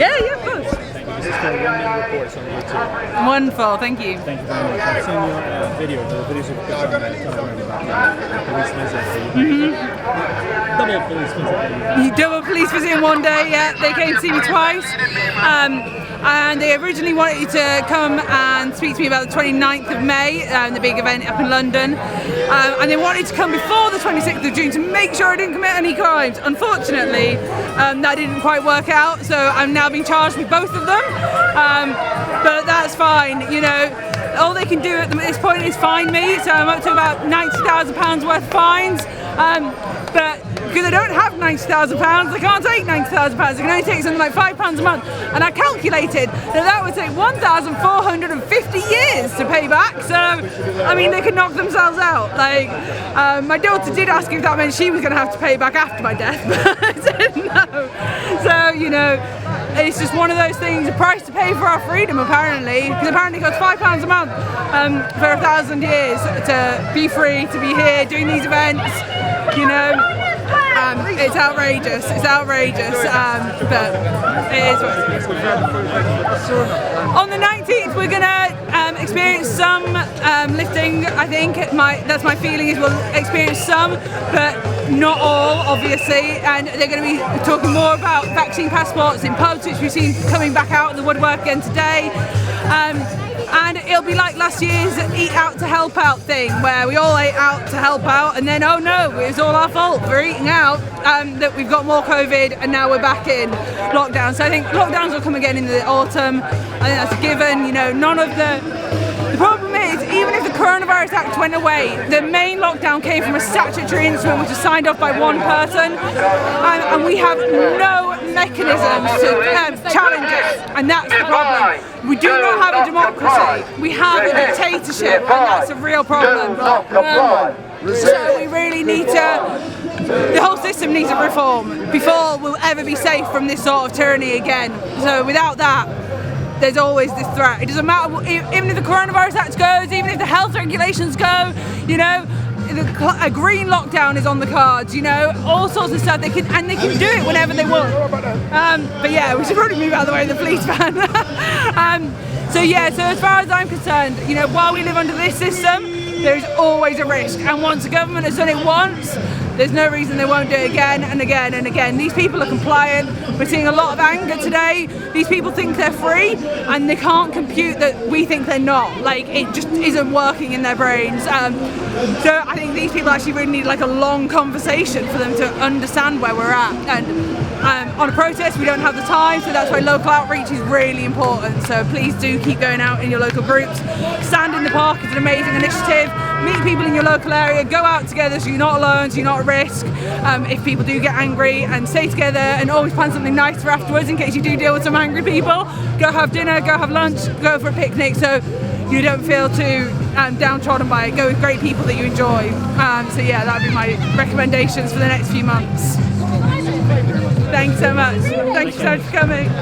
Yeah, of course. Thank you. This is called 1 Minute Reports on YouTube. Wonderful, thank you. Thank you very much. I've seen your video, the videos you've put on about the police visit. Double police visit. Double police visit in one day, yeah. They came to see me twice. And they originally wanted you to come and speak to me about the 29th of May, the big event up in London. And they wanted to come before the 26th of June to make sure I didn't commit any crimes. Unfortunately, that didn't quite work out, so I'm now being charged with both of them. But that's fine, you know. All they can do at this point is fine me, so I'm up to about £90,000 worth of fines. But because I don't have £90,000, I can't take £90,000. I can only take something like £5 a month. And I calculated that would take 1,450 years to pay back. So, I mean, they could knock themselves out. Like, my daughter did ask if that meant she was going to have to pay back after my death, but I said no. So, you know, it's just one of those things, a price to pay for our freedom, apparently. Because apparently it costs £5 a month for 1,000 years to be free, to be here, doing these events, you know. It's outrageous, but it is what it is. On the 19th we're going to experience some lifting, I think. That's my feeling, is we'll experience some, but not all, obviously. And they're going to be talking more about vaccine passports in pubs, which we've seen coming back out of the woodwork again today. And it'll be like last year's Eat Out to Help Out thing, where we all ate out to help out, and then, oh no, it was all our fault for eating out, that we've got more COVID, and now we're back in lockdown. So I think lockdowns will come again in the autumn. I think that's a given. You know, none of the problem is, even if the Coronavirus Act went away, the main lockdown came from a statutory instrument which was signed off by one person, and we have no mechanisms to challenge it, and that's the problem. We do not have a democracy, we have a dictatorship, and that's a real problem. So we really need to, the whole system needs a reform before we'll ever be safe from this sort of tyranny again. So without that, there's always this threat. It doesn't matter, even if the Coronavirus Act goes, even if the health regulations go, you know, a green lockdown is on the cards, you know, all sorts of stuff. They can do it whenever they want. But yeah, we should probably move out of the way of the police van. So as far as I'm concerned, you know, while we live under this system, there's always a risk. And once the government has done it once, there's no reason they won't do it again and again and again. These people are compliant. We're seeing a lot of anger today. These people think they're free, and they can't compute that we think they're not. Like, it just isn't working in their brains. So I think these people actually really need like a long conversation for them to understand where we're at. And on a protest, we don't have the time, so that's why local outreach is really important. So please do keep going out in your local groups. Stand in the Park is an amazing initiative. Meet people in your local area, go out together so you're not alone, so you're not at risk. If people do get angry, and stay together, and always plan something nice for afterwards in case you do deal with some angry people. Go have dinner, go have lunch, go for a picnic, so you don't feel too downtrodden by it. Go with great people that you enjoy. So yeah, that would be my recommendations for the next few months. Thanks so much. Thank you so much for coming.